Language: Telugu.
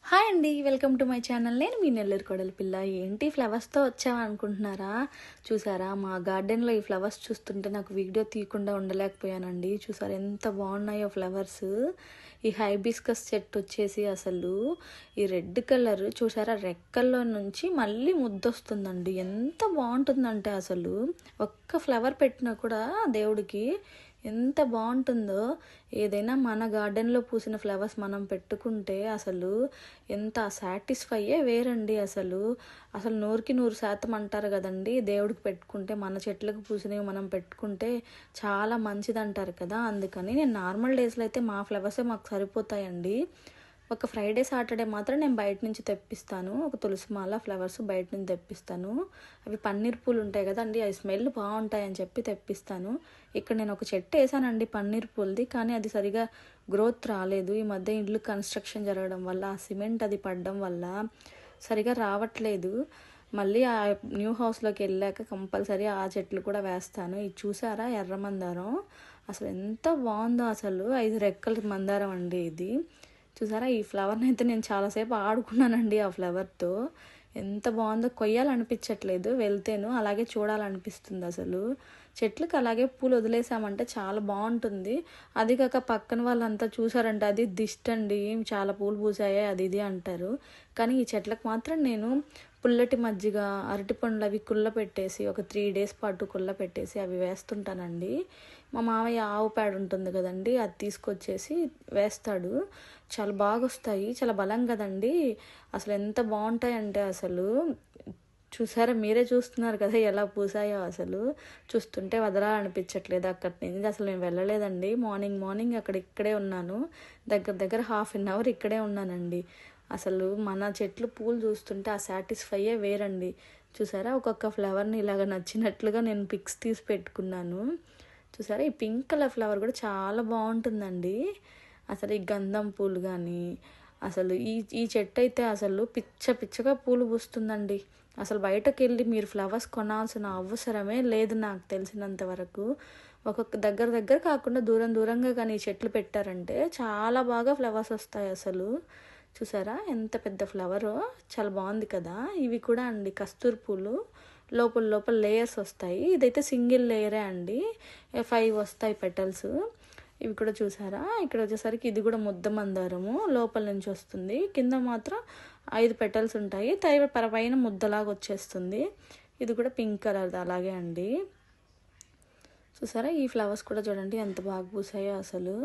హాయ్ అండి, వెల్కమ్ టు మై ఛానల్. నేను మీ నెల్లూరు కొడలి పిల్ల. ఏంటి ఫ్లవర్స్తో వచ్చావా అనుకుంటున్నారా? చూసారా, మా గార్డెన్లో ఈ ఫ్లవర్స్ చూస్తుంటే నాకు వీడియో తీయకుండా ఉండలేకపోయానండి. చూసారా ఎంత బాగున్నాయో ఫ్లవర్స్. ఈ హైబిస్కస్ చెట్టు వచ్చేసి అసలు ఈ రెడ్ కలర్ చూసారా, రెక్కల్లో నుంచి మళ్ళీ ముద్దొస్తుందండి. ఎంత బాగుంటుందంటే అసలు ఒక్క ఫ్లవర్ పెట్టినా కూడా దేవుడికి ఎంత బాగుంటుందో. ఏదైనా మన గార్డెన్లో పూసిన ఫ్లవర్స్ మనం పెట్టుకుంటే అసలు ఎంత సాటిస్ఫైయే వేరండి. అసలు అసలు 100% అంటారు కదండి, దేవుడికి పెట్టుకుంటే మన చెట్లకు పూసినవి మనం పెట్టుకుంటే చాలా మంచిది అంటారు కదా. అందుకని నేను నార్మల్ డేస్లో అయితే మా ఫ్లవర్సే మాకు సరిపోతాయండి. ఒక ఫ్రైడే సాటర్డే మాత్రం నేను బయట నుంచి తెప్పిస్తాను. ఒక తులసిమాల ఫ్లవర్స్ బయట నుంచి తెప్పిస్తాను. అవి పన్నీర్ పూలు ఉంటాయి కదండి, అవి స్మెల్ బాగుంటాయని చెప్పి తెప్పిస్తాను. ఇక్కడ నేను ఒక చెట్టు వేసానండి పన్నీర్ పూలది, కానీ అది సరిగా గ్రోత్ రాలేదు. ఈ మధ్య ఇల్లు కన్స్ట్రక్షన్ జరగడం వల్ల ఆ సిమెంట్ అది పడడం వల్ల సరిగా రావట్లేదు. మళ్ళీ ఆ న్యూ హౌస్లోకి వెళ్ళాక కంపల్సరీ ఆ చెట్లు కూడా వేస్తాను. ఇది చూసారా ఎర్ర మందారం, అసలు ఎంత బాగుందో. అసలు 5 రెక్కల మందారం అండి ఇది. చూసారా, ఈ ఫ్లవర్ని అయితే నేను చాలాసేపు ఆడుకున్నానండి. ఆ ఫ్లవర్తో ఎంత బాగుందో, కొయ్యాలనిపించట్లేదు వెళ్తేను, అలాగే చూడాలనిపిస్తుంది. అసలు చెట్లకు అలాగే పూలు వదిలేసామంటే చాలా బాగుంటుంది. అది కాక పక్కన వాళ్ళంతా చూసారంటే అది దిష్టి అండి, చాలా పూలు పూసాయి అది ఇది అంటారు. కానీ ఈ చెట్లకు మాత్రం నేను పుల్లటి మజ్జిగ, అరటి పండ్లు అవి కుళ్ళ పెట్టేసి ఒక 3 days పాటు కుళ్ళ పెట్టేసి అవి వేస్తుంటానండి. మా మామయ్య ఆవు పేడ ఉంటుంది కదండి, అది తీసుకొచ్చేసి వేస్తాడు. చాలా బాగా వస్తాయి, చాలా బలం కదండి. అసలు ఎంత బాగుంటాయంటే అసలు చూసారా, మీరే చూస్తున్నారు కదా ఎలా పూసాయో. అసలు చూస్తుంటే వదలాలనిపించట్లేదు అక్కడి నుంచి. అసలు నేను వెళ్ళలేదండి. మార్నింగ్ ఇక్కడే ఉన్నాను. దగ్గర 1/2 hour ఇక్కడే ఉన్నానండి. అసలు మన చెట్లు పూలు చూస్తుంటే ఆ సాటిస్ఫైయే వేరండి. చూసారా, ఒక్కొక్క ఫ్లవర్ని ఇలాగ నచ్చినట్లుగా నేను పిక్స్ తీసి పెట్టుకున్నాను. చూసారా, ఈ పింక్ కలర్ ఫ్లవర్ కూడా చాలా బాగుంటుందండి. అసలు ఈ గంధం పూలు కానీ అసలు ఈ చెట్టు అయితే అసలు పిచ్చగా పూలు పూస్తుందండి. అసలు బయటకు వెళ్ళి మీరు ఫ్లవర్స్ కొనాల్సిన అవసరమే లేదు నాకు తెలిసినంత వరకు. ఒక్కొక్క దగ్గర కాకుండా దూరంగా కానీ ఈ చెట్లు పెట్టారంటే చాలా బాగా ఫ్లవర్స్ వస్తాయి అసలు. చూసారా ఎంత పెద్ద ఫ్లవరో, చాలా బాగుంది కదా. ఇవి కూడా అండి కస్తూరి పూలు, లోపల లేయర్స్ వస్తాయి. ఇదైతే సింగిల్ లేయరే అండి, 5 వస్తాయి పెటల్స్. ఇవి కూడా చూసారా, ఇక్కడ వచ్చేసరికి ఇది కూడా ముద్ద మందారము, లోపల నుంచి వస్తుంది. కింద మాత్రం 5 పెటల్స్ ఉంటాయి, పైన ముద్దలాగా వచ్చేస్తుంది. ఇది కూడా పింక్ కలర్ అలాగే అండి. చూసారా, ఈ ఫ్లవర్స్ కూడా చూడండి ఎంత బాగా పూసాయో అసలు.